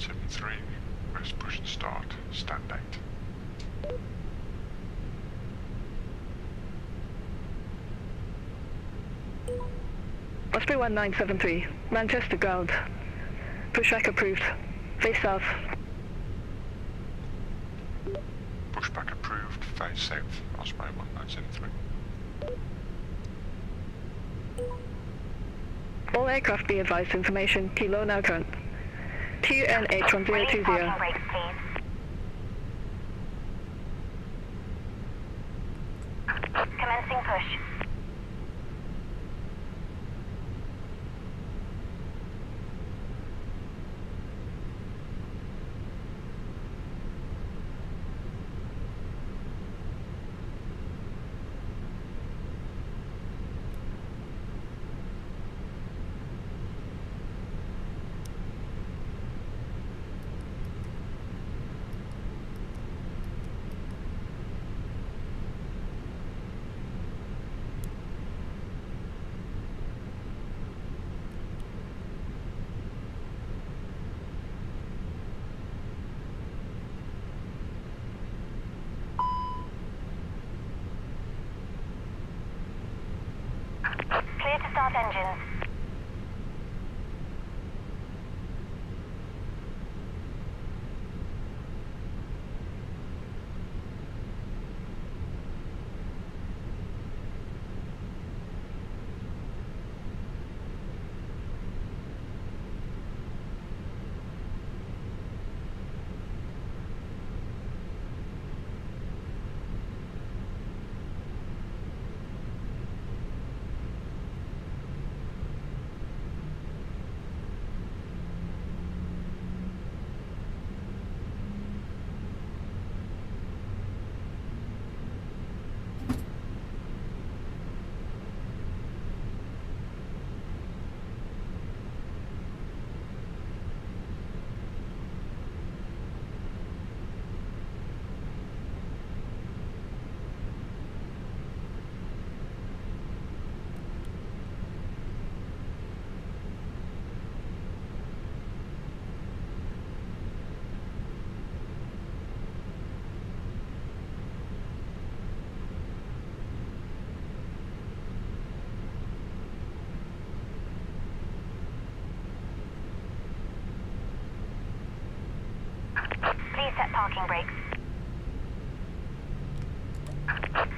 1973, West push and start, stand 8. Osprey 1973, Manchester ground. Pushback approved. Face south. Pushback approved, face south, Osprey 1973. All aircraft be advised information, kilo now current. TUN81020. Parking brakes, please. Commencing push. Clear to start engines. Please set parking brakes.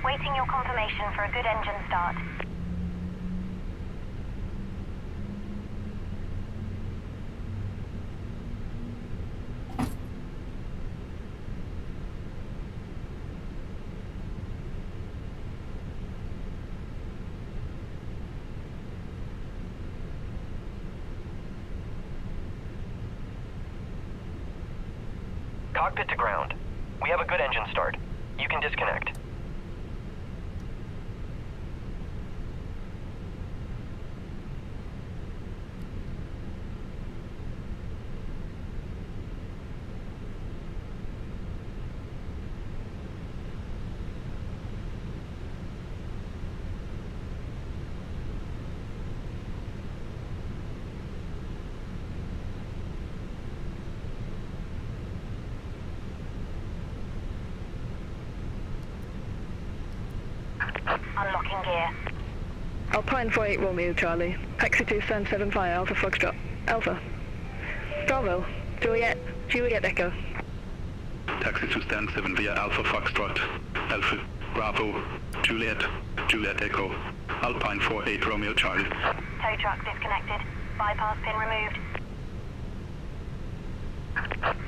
Waiting your confirmation for a good engine start. Cockpit to ground. We have a good engine start. You can disconnect. Unlocking gear. Alpine 48 Romeo Charlie. Taxi 2 stand 7 fire Alpha Foxtrot. Alpha. Bravo. Juliet. Juliet Echo. Taxi to stand 7 via Alpha Foxtrot, Alpha Bravo, Juliet, Juliet Echo, Alpine 48 Romeo Charlie. Tow truck disconnected. Bypass pin removed.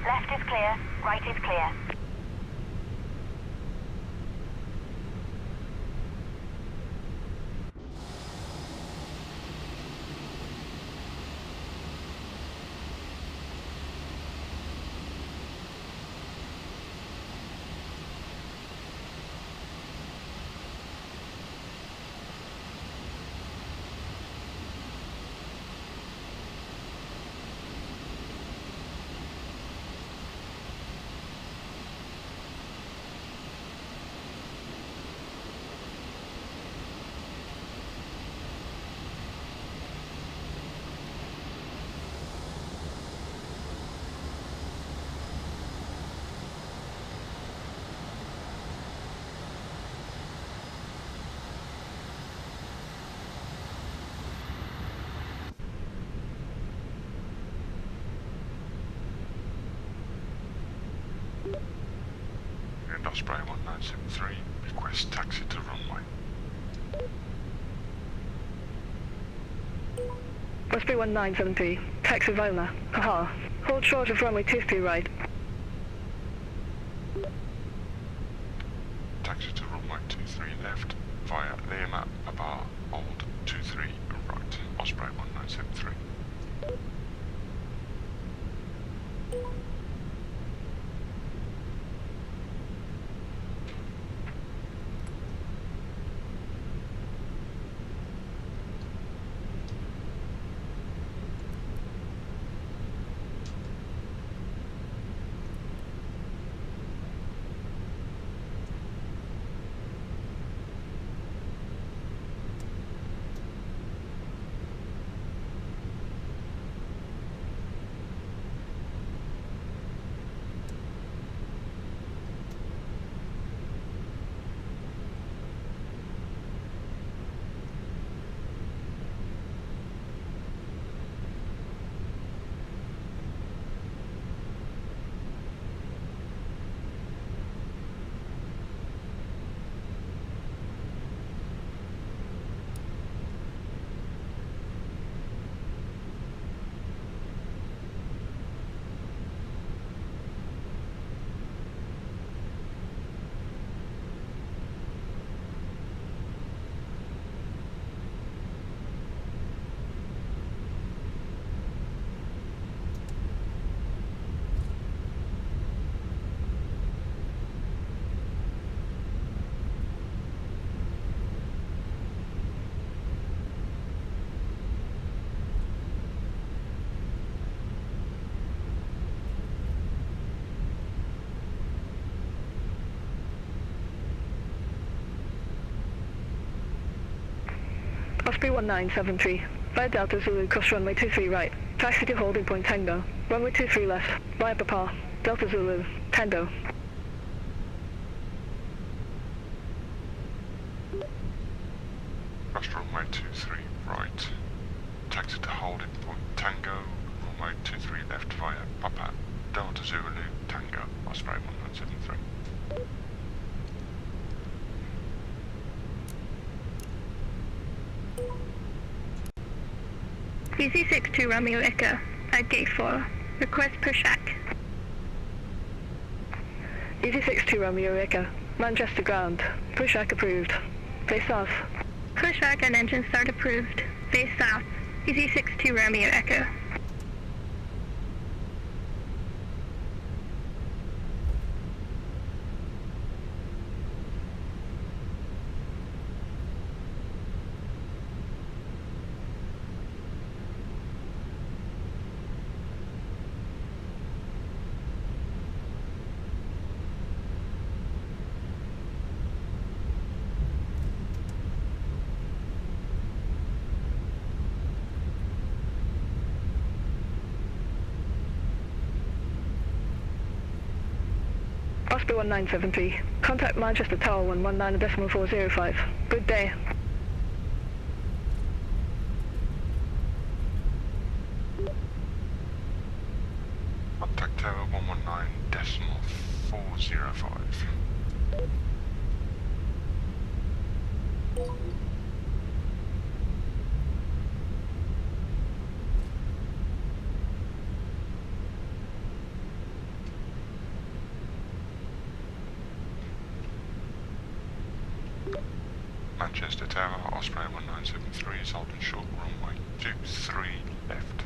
Left is clear, right is clear. 1973. Request taxi to runway. Osprey 1973. Taxi Vilna. Haha. Hold short of runway 23 right. Taxi to runway 23 left via Lima Abar, hold 23 right. Osprey 1973. Osprey 1973. Via Delta Zulu, cross runway 23 right. Taxi to holding point Tango. Runway 23 left. Via Papa. Delta Zulu. Tango. Cross runway 23 right. Taxi to holding point Tango. Runway 23 left via Papa. Delta Zulu. Tango. Osprey 1973. VC62 Romeo Echo, at gate 4. Request pushback. EZ62 Romeo Echo. Manchester ground. Pushback approved. Face south. Pushback and engine start approved. Face south. EZ62 Romeo Echo. Osprey 1973. Contact Manchester Tower 119.405. Good day. Contact Tower 119.405. Manchester Tower, Osprey 1973 is holding short runway 23 left.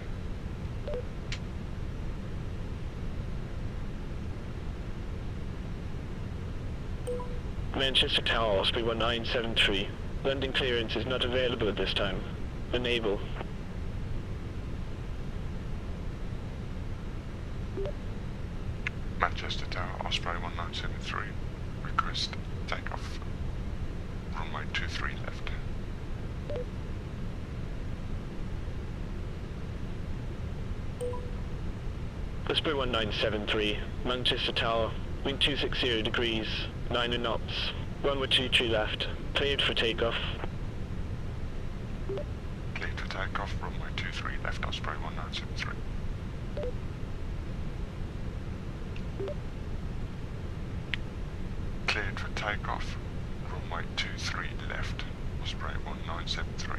Manchester Tower, Osprey 1973. Landing clearance is not available at this time. Enable. Manchester Tower, Osprey 1973. Request takeoff. Runway 23 left. Osprey 1973. Manchester Tower. Wind 260 degrees. 9 knots. Runway 23 left. Cleared for takeoff. Cleared for takeoff. Runway 23 left. Osprey 1973. Cleared for takeoff. Runway 23 left. Osprey 1973.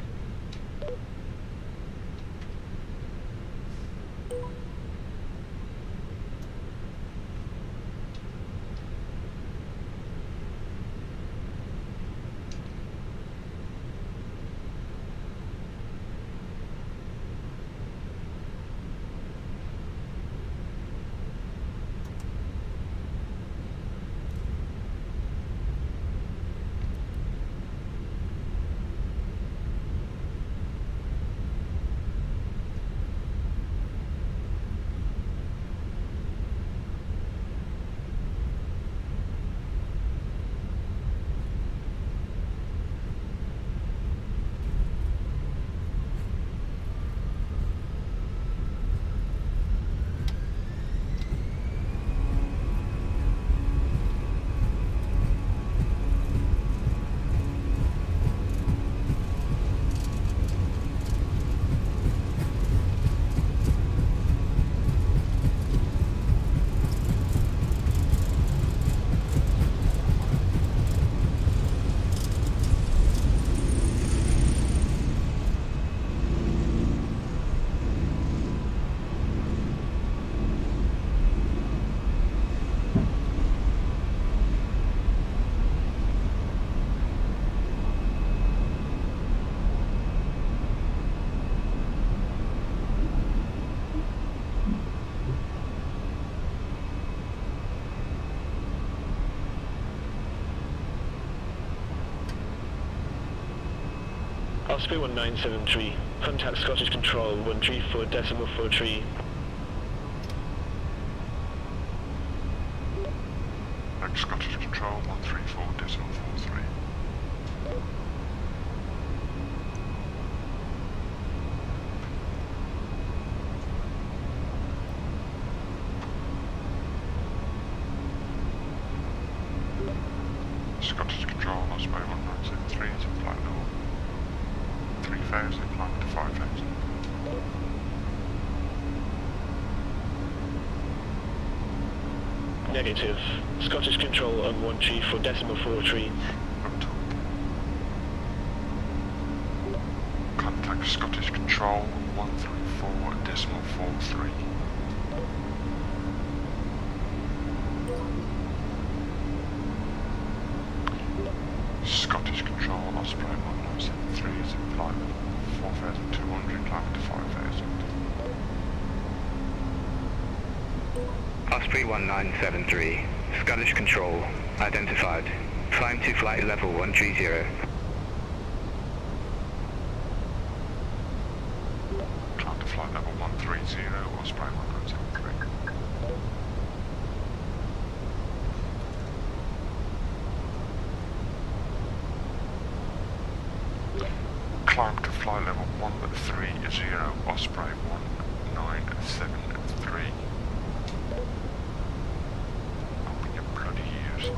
Osprey 1973, contact Scottish Control 134.43. Next Scottish Control 134.43. Scottish Control, Osprey 1973 is in flight level 3000, climb to 5000. Negative. Scottish Control on 134.43. Up top. Contact Scottish Control 134.43. Scottish Control, Osprey 1973 is in flight level 4200, climb to 5000. Osprey 1973, Scottish Control, identified. Climb to flight level 130. Climb to flight level 130, Osprey 1973. Climb to flight level 130, Osprey 1973. Open your bloody ears.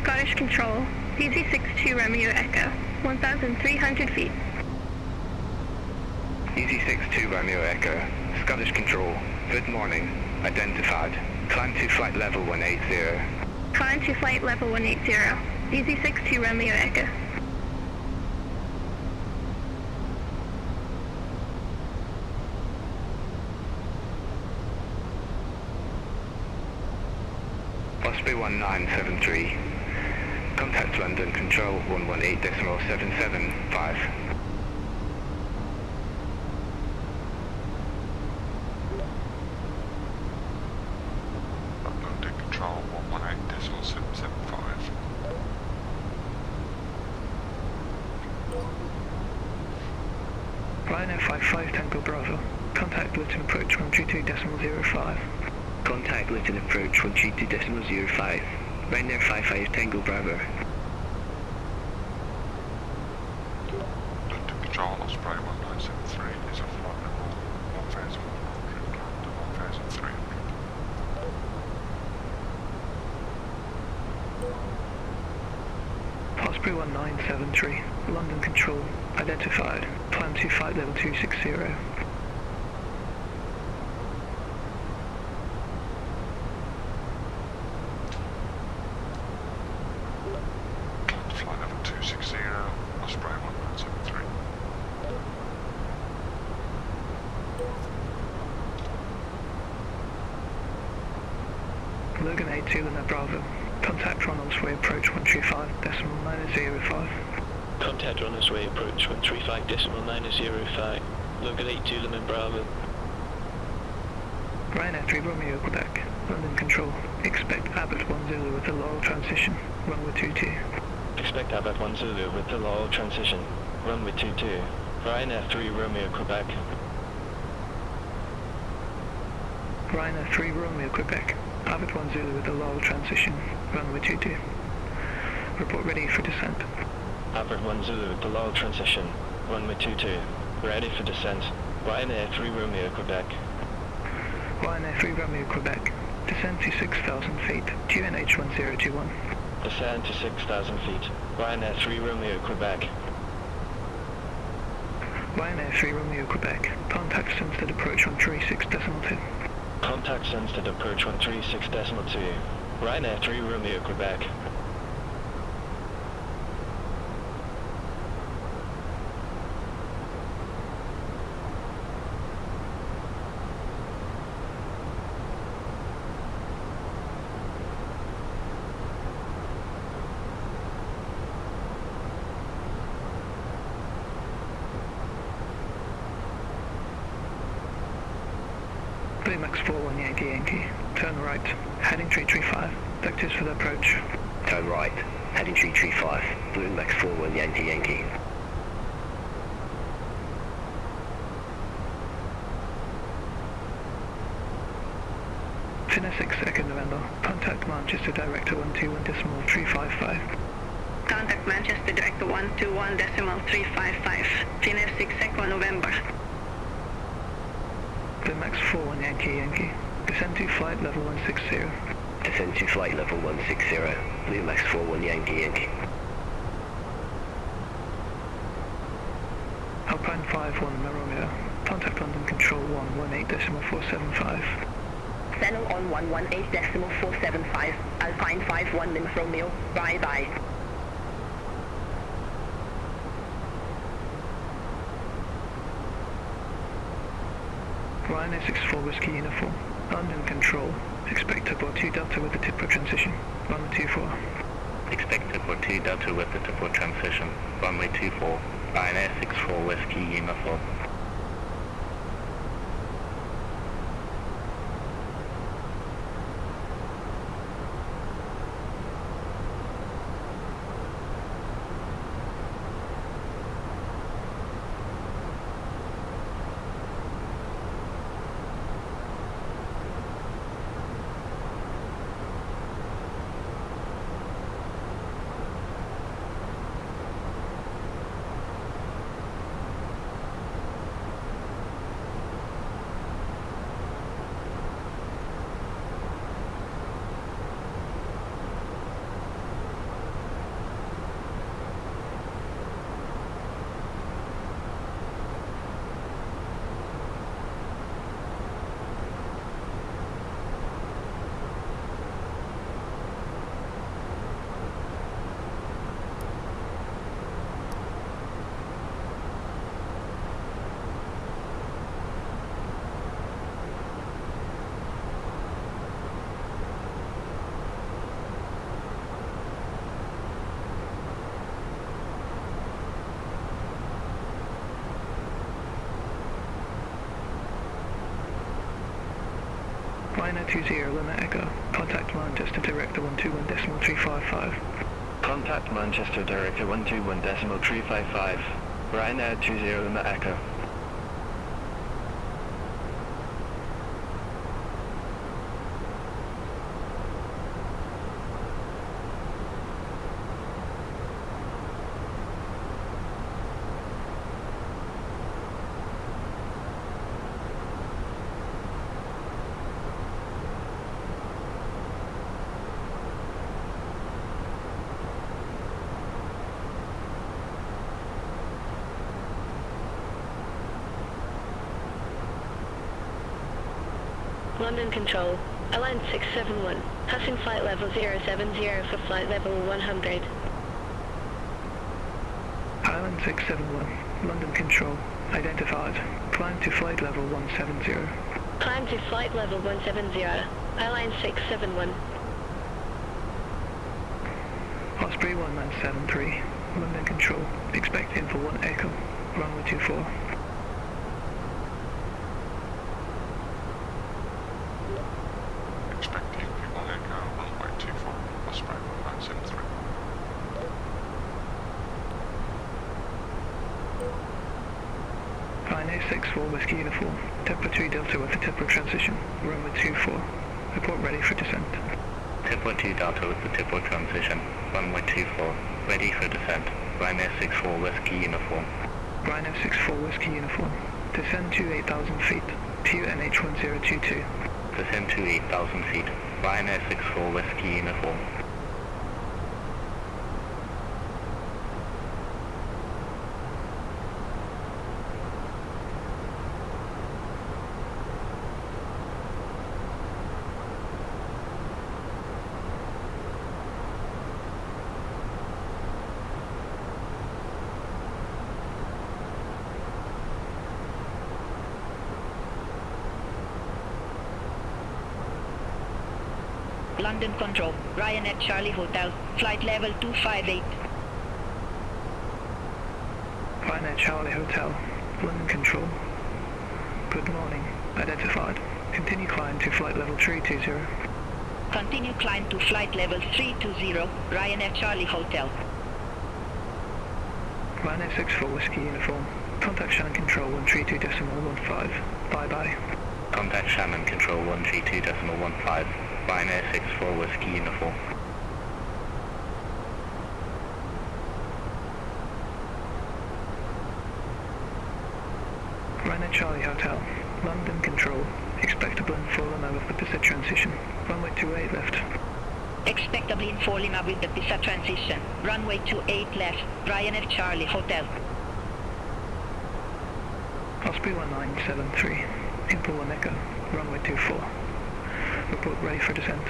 Scottish Control, EZ62 Romeo Echo, 1,300 feet. EZ62 Romeo Echo, Scottish Control, good morning, identified. Climb to flight level 180. Climb to flight level 180, EZ62 Romeo Echo. Osprey 1973. Contact London Control 118.775. London Control 118.775. Ryanair 55 Tango Bravo. Contact Luton approach 132.05. Contact Luton approach 132.05. Ryanair 55 Tango Bravo. London Control Osprey 1973 is on flight level 1,100 to 1,300. Osprey 1973. London Control. Identified. Climb to flight level 260. Flight level 260, Osprey 1973. Logan 82 Lima Bravo. Contact Ronald's Way approach 135.905. Contact Runners Way approach 135.905. Logan 82 Lemon Bravo. Ryanair 3 Romeo Quebec. London Control. Expect Abbott 10 with a Laurel transition. Runway 22. Expect Abbott 10 with the Laurel transition. Runway 22. Ryanair 3 Romeo Quebec. Ryanair 3 Romeo Quebec. Abbott 10 with a Laurel transition. Runway 22. Report ready for descent. Abbott 10 with the Laurel transition. Runway 22. Ready for descent. Ryanair 3 Romeo Quebec. Ryanair 3 Romeo Quebec. Descend to 6,000 feet. QNH 1021. Descend to 6,000 feet. Ryanair 3 Romeo Quebec. Ryanair 3 Romeo Quebec. Contact Stansted approach 136.2. Contact Stansted approach 136.2. Ryanair 3 Romeo Quebec. Max 41 Yankee Yankee. Turn right. Heading 335. Vectors for the approach. Turn right. Heading 335. Blue Max 41 Yankee Yankee. Fenix 2nd November. Contact Manchester Director 121.355. Contact Manchester Director 121.355. Fenix 2nd November. Blue Max 41 Yankee Yankee. Descend to flight level 160. Descend to flight level 160. Blue Max 41 Yankee Yankee. Alpine 51 Romeo. Contact London Control 118.475. Channel on 118.475. Alpine 51 Lima Romeo. Bye-bye. Ryanair 64 Whiskey Uniform. London Control. Expect to board 2 Delta with the TIPO transition. Runway 24. Expect to board 2 Delta with the TIPO transition. Runway 24. Ryanair 64 Whiskey Uniform. Ryanair 20 Lima Echo. Contact Manchester Director 121.355. Contact Manchester Director 121.355. Ryanair 20 Lima Echo. London Control, airline 671, passing flight level 070 for flight level 100. Island 671, London Control, identified. Climb to flight level 170. Climb to flight level 170, airline 671. Osprey 1973, London Control, expect info 1 Echo, runway 24. Expecting P1 Echo, runway 24, Osprey 1973. Ryanair 64 Whiskey Uniform, Tempo 2 Delta with the Tempo transition, runway 24. Report ready for descent. Tempo 2 Delta with the Tempo transition, runway 24, ready for descent. Ryanair 64 Whiskey Uniform. Ryanair 64 Whiskey Uniform, descend to 8,000 feet, QNH 1022. Descend to 8,000 feet. Ryanair 64 Whiskey Uniform. London Control, Ryanair Charlie Hotel, flight level 258. Ryanair Charlie Hotel, London Control. Good morning, identified. Continue climb to flight level 320. Continue climb to flight level 320, Ryanair Charlie Hotel. Ryanair 64 Whiskey Uniform, contact Shannon Control 132.15. Bye-bye. Contact Shannon Control 132.15. Ryanair 64 Whiskey Uniform. Ryanair Charlie Hotel, London Control, expectable in full Lima with the Pisa transition, runway 28 left. Expectably in 4 Lima with the Pisa transition, runway 28 left, Ryanair Charlie Hotel. Osprey 1973, info 1 Echo, runway 24. Report ready for descent.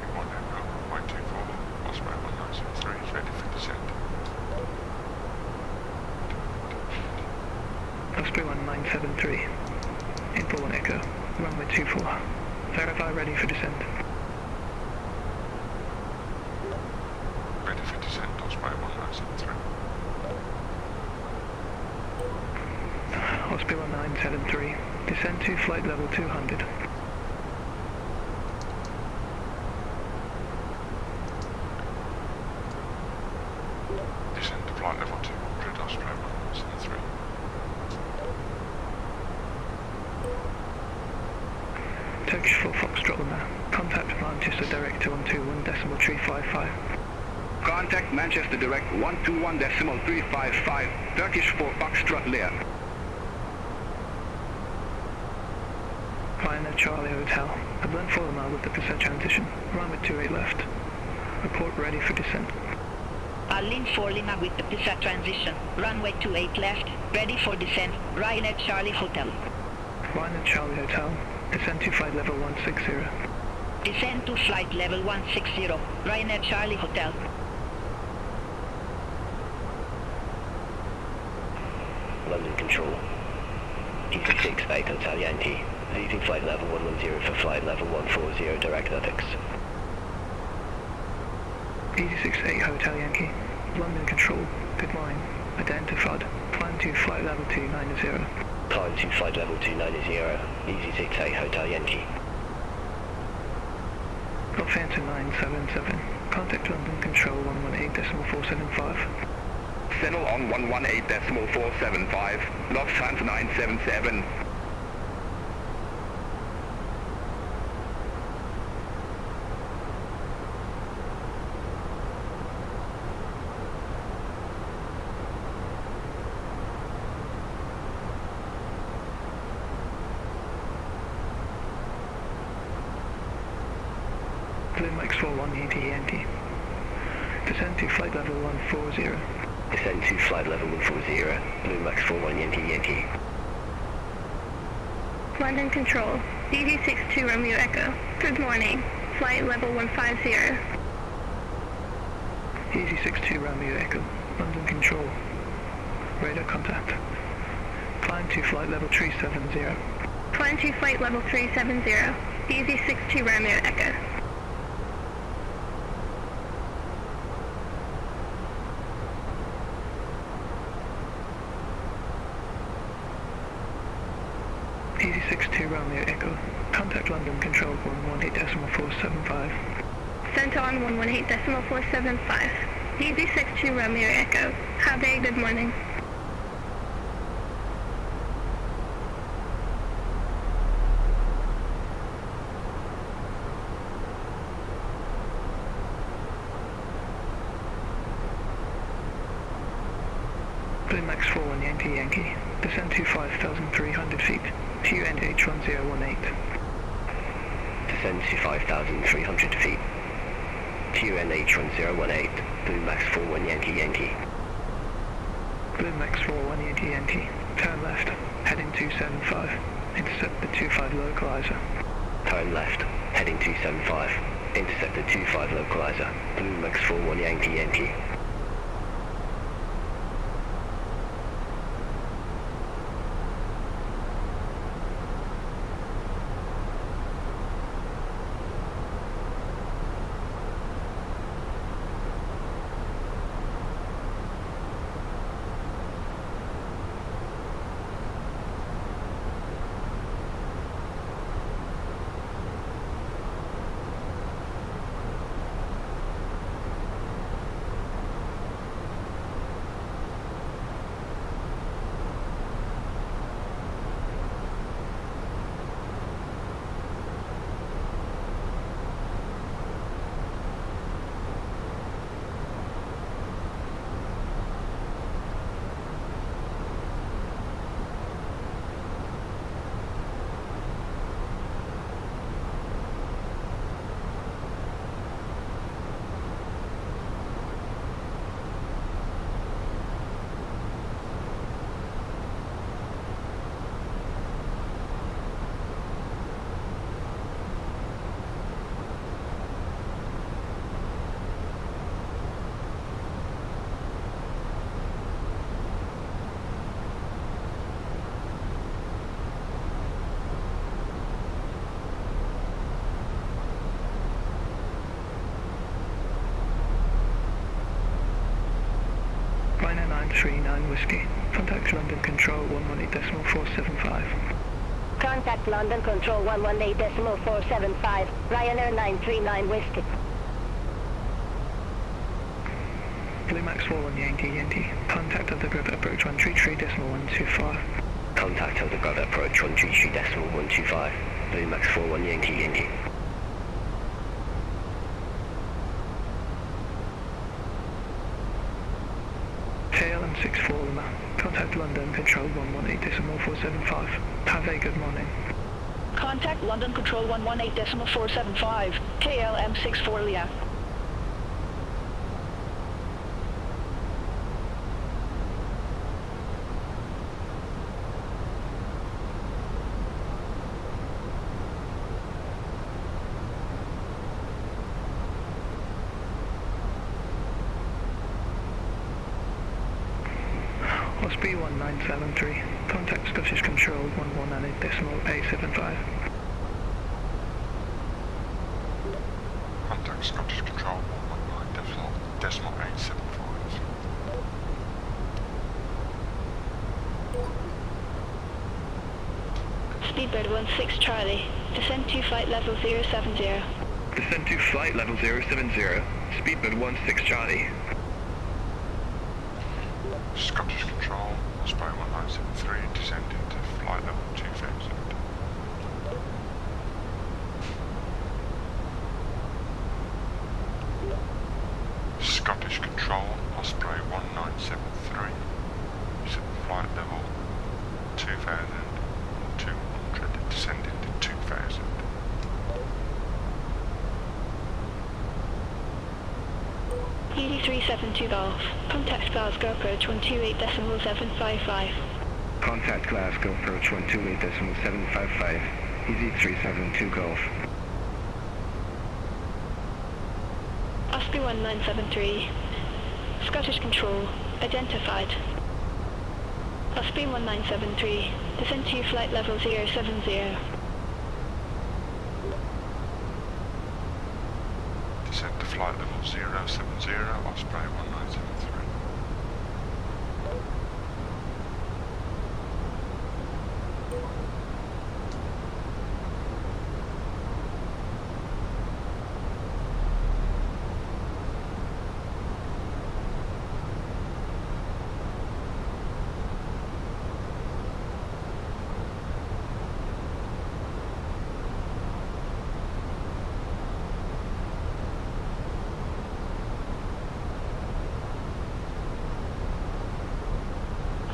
P1 Echo, runway 24, Osprey 1973 is ready for descent. Osprey 1973, info 1 Echo, runway 24. Verify ready for descent. Ready for descent, Osprey 1973. Osprey 1973, descend to flight level 200. Descend to flight level 200, Osprey 1973. Turkish 4 Foxtrot Lima, contact Manchester Director 121.355. Contact Manchester Direct 121.355, Turkish 4 Foxtrot Lear. Ryanair Charlie Hotel, a blend 4 mile with the Pisa transition, runway 28 left. Report ready for descent. Alin 4 Lima with the Pisa transition, runway 28 left, ready for descent, Ryanair Charlie Hotel. Ryanair Charlie Hotel, descend to flight level 160. Descend to flight level 160, Ryanair Charlie Hotel. London Control, DC-6 8 Hotel Yankee, using flight level 110 for flight level 140 direct ethics. DC-6 8 Hotel Yankee, London Control, good morning, identified, climb to flight level 290. Climb to flight level 290, Easy 68 Hotel Yankee. Golf Phantom 977. Contact London Control 118.475. Settle on 118.475. Lufthansa 977. Blue Max 41 Yankee. Descend to flight level 140. Descend to flight level 140, Blue Max 41 Yankee. London Control, DD62 Romeo Echo. Good morning. Flight level 150. Easy 62 Romeo Echo. London Control. Radar contact. Climb to flight level 370. Climb to flight level 370, Easy 62 Romeo Echo. Easy 62 Romeo Echo. Contact London Control 118.475. Sent on 118.475. Easy 62 Romeo Echo. Have a good morning. Blue Max 41 Yankee. Descend to 5,300 feet. QNH 1018. Descend to 5,300 feet. QNH 1018, Blue Max 41 Yankee. Blue Max 41 Yankee. Turn left, heading 275. Intercept the 25 localizer. Turn left, heading 275. Intercept the 25 localizer. Blue Max 41 Yankee. Ryanair 939 Whiskey. Contact London Control 118.475. Contact London Control 118.475. Ryanair 939 Whiskey. Blue Max 41 Yankee. Contact of the group approach 133.125. Contact of the Grove approach 133.125. Blue Max 41 Yankee. KLM 64 Lima. Contact London Control 118.475. Have a good morning. Contact London Control 118.475. KLM 64 Lima. Osprey 1973. Contact Scottish Control 118.875. Contact Scottish Control 119.875. Speedbird 16 Charlie. Descend to flight level 070. Descend to flight level 070. Speedbird 16 Charlie. Scottish Control, Osprey 1973, descending to flight level 2000. Scottish Control, Osprey 1973, flight level 2200, descending to 2000. ED372 Golf. Contact Glasgow, approach 128.755. Contact Glasgow, approach 128.755. ED372 Golf. Osprey 1973. Scottish Control. Identified. Osprey 1973. Descend to flight level 070. Descend to flight level 070, Osprey 1973.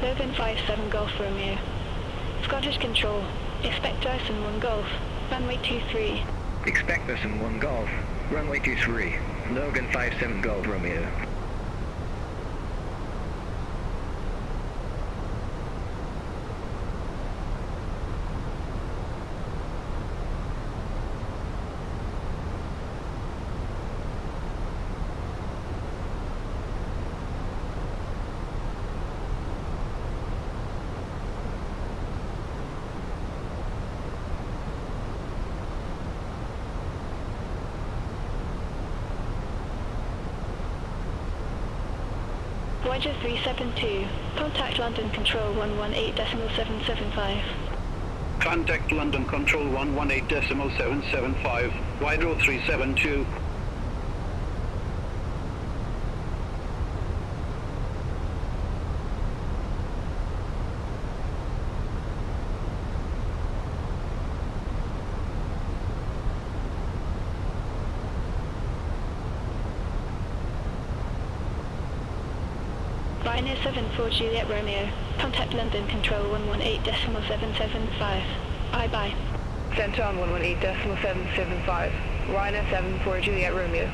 Logan 57 Golf Romeo. Scottish Control. Expect us in 1 Golf. Runway 23. Expect us in 1 Golf. Runway 23. Logan 57 Golf Romeo. Voyager 372. Contact London Control 118.775. Contact London Control 118.775. Wider 372. Ryanair 74 Juliet Romeo. Contact London Control 118.775. Bye. Centron 118.775. Ryanair 74 Juliet Romeo.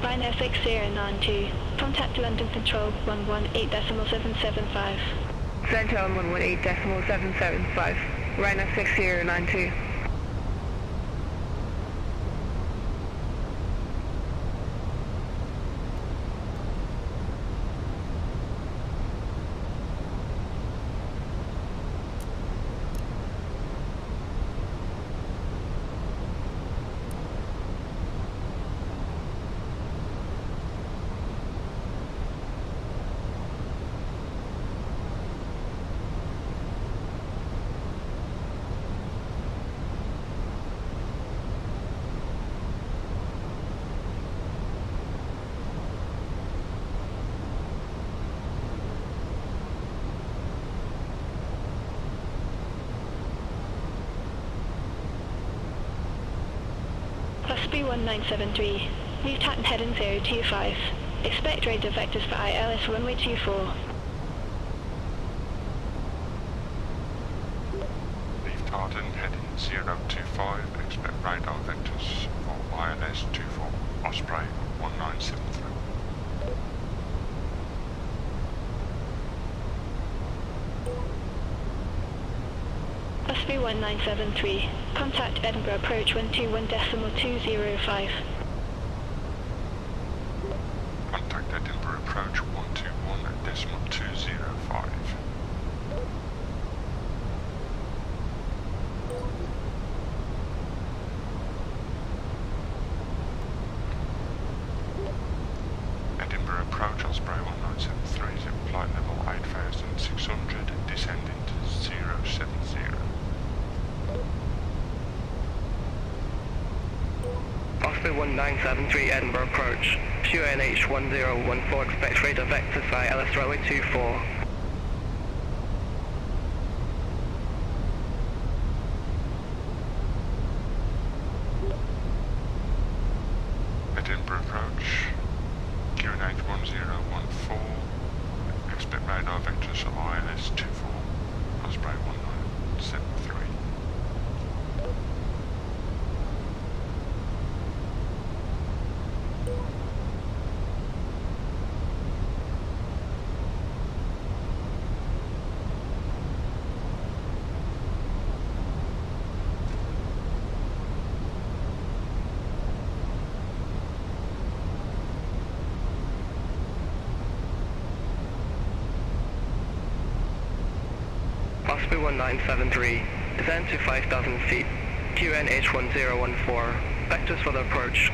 Ryanair 6092. Contact London Control 118.775. Central 118.775. Ryanair 6092. Osprey 1973. Leave Tatton heading 025. Expect radar vectors for ILS runway 24. Leave Tartan heading 025. Expect radar vectors for ILS 24. Osprey 1973. Osprey 1973. Contact Edinburgh approach 121.205. Contact Edinburgh approach 121.205. Edinburgh approach Osprey 1973 is at flight level 8,600, descending to 070. Osprey 1973 Edinburgh approach. QNH 1014 expect radar vectors for ILS runway 24. Edinburgh approach, QNH 1014, expect radar vectors for ILS 24, Osprey 1973. Osprey 1973, descend to 5,000 feet, QNH 1014, vectors for the approach.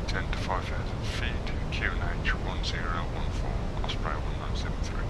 Descend to 5,000 feet, QNH 1014, Osprey 1973.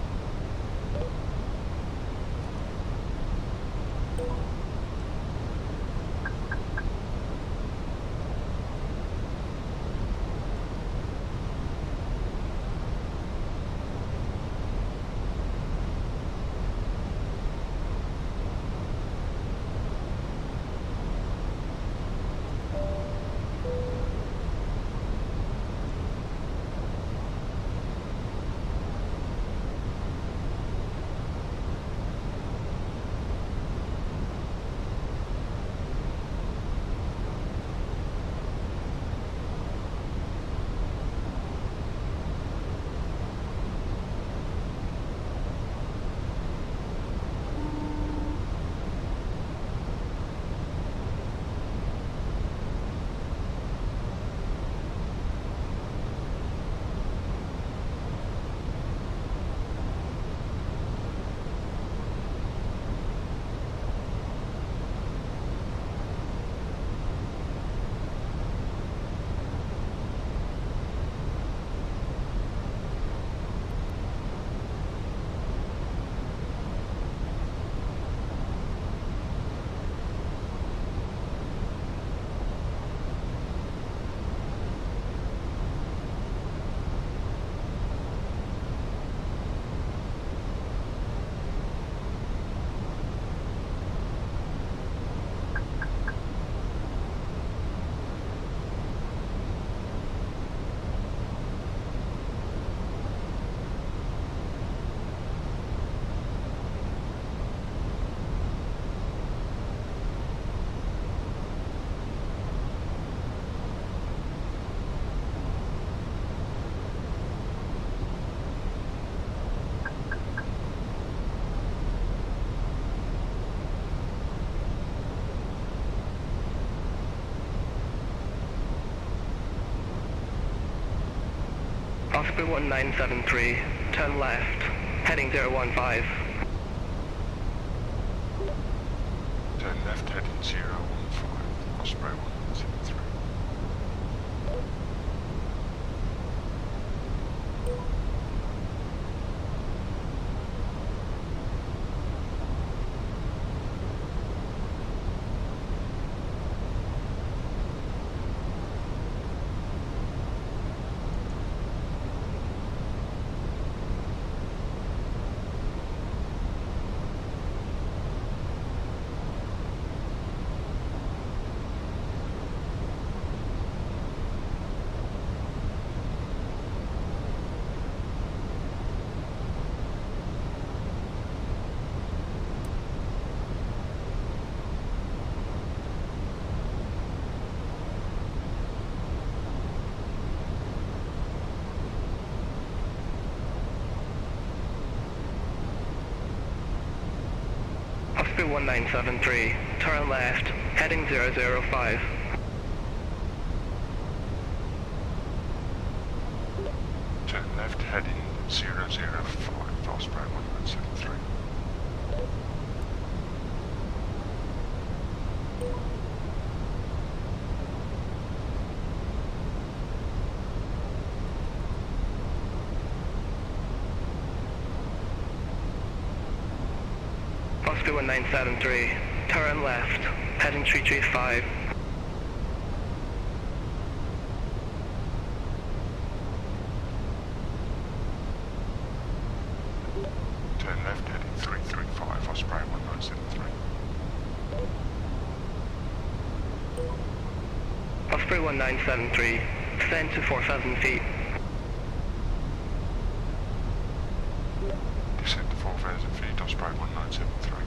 Osprey 1973, turn left, heading 015. Turn left heading 015, Osprey 1973. Osprey 1973, turn left, heading 005. Turn left heading 005, Osprey 1973. Osprey 1973, turn left, heading 335. Turn left heading 335, Osprey 1973. Osprey 1973, descend to 4,000 feet. Descend to 4,000 feet, Osprey 1973.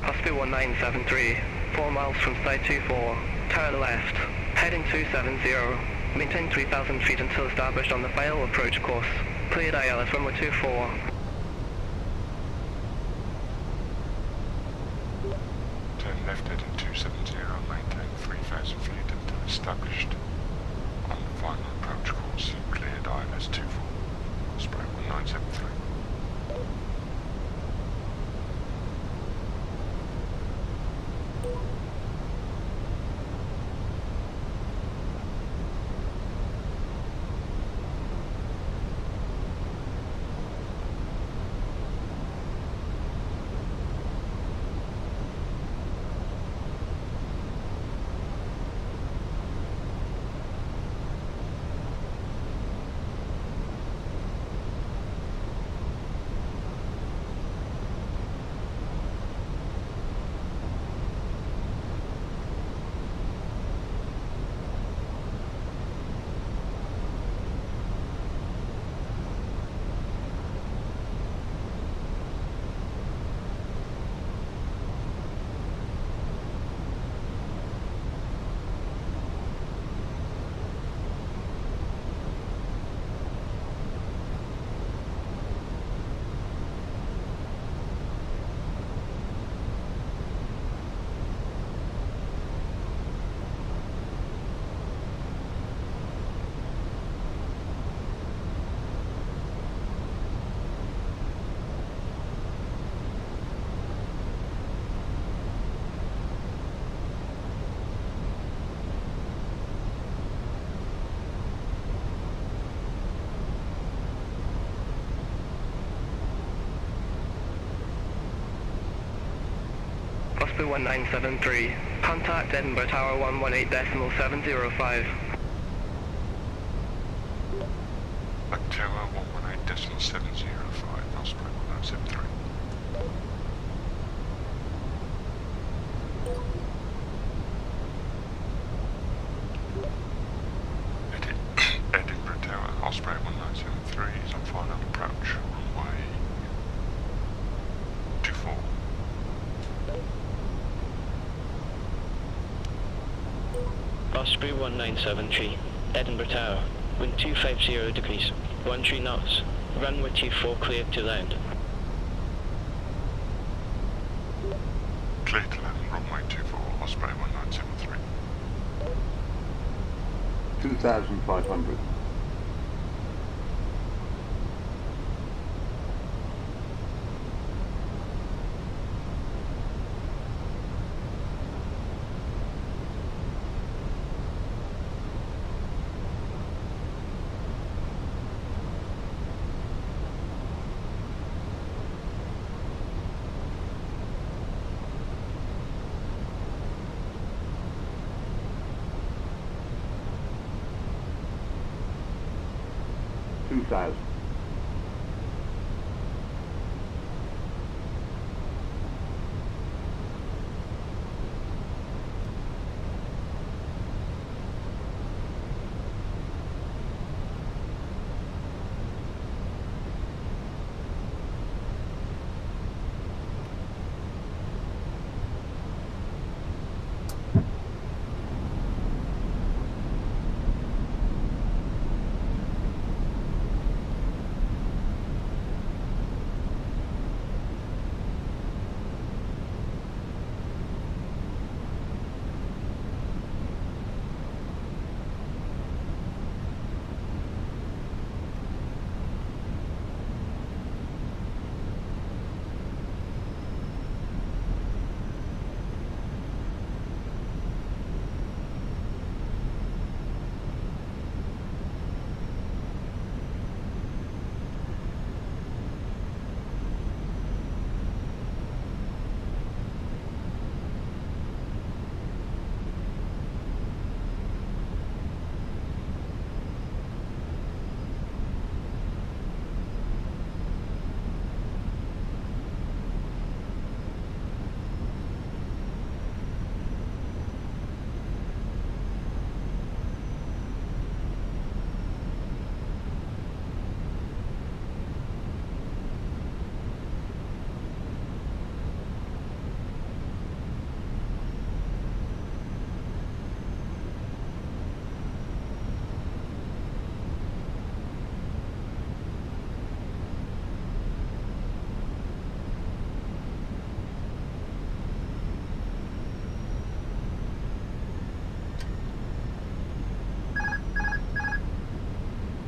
Osprey 1973, 4 miles from side 24, turn left, heading 270, maintain 3,000 feet until established on the final approach course. Cleared ILS runway 24. Turn left heading 270, maintain 3,000 feet until established on the final approach course. Cleared ILS 24, Osprey 1973. Osprey 1973. Contact Edinburgh Tower 118.705. Tower 118.705, Osprey 1973. Edinburgh Tower, Osprey 1973 is on final approach, runway 24. Osprey 1973, Edinburgh Tower, wind 250 degrees, 13 knots, runway 24 cleared to land. Clear to land, runway 24, Osprey 1973. 2,500.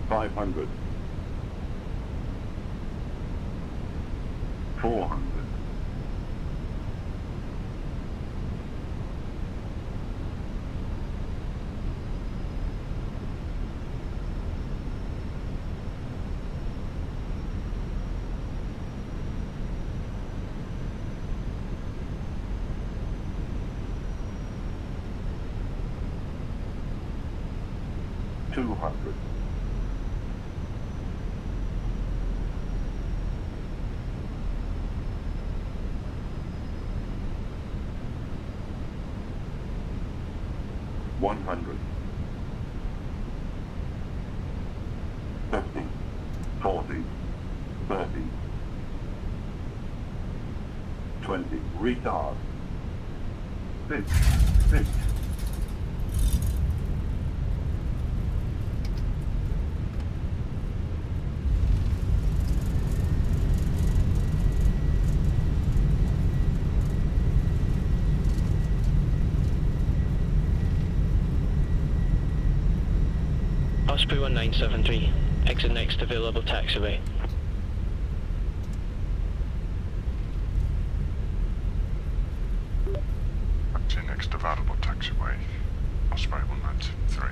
$500. 400. 200. 100. 50. 40. 30. 20. Retard. 50. 50. Osprey 1973, exit next available taxiway. Taxi next available taxiway, Osprey 1973.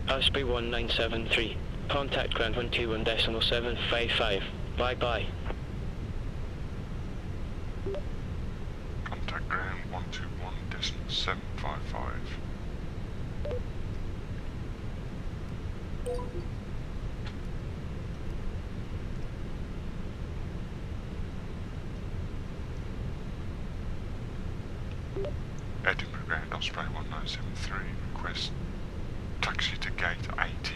Osprey 1973. Contact ground 121.755. Bye-bye. Contact ground 121.755. Edinburgh ground Osprey 1973. Request taxi to gate 18.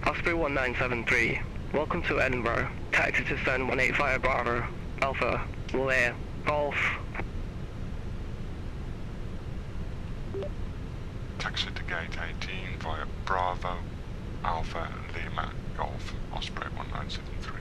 Osprey 1973. Welcome to Edinburgh. Taxi to Sun 185 Bravo. Alpha. Lear. Golf. Taxi to gate 18 via Bravo, Alpha, Lima, Golf, Osprey 1973.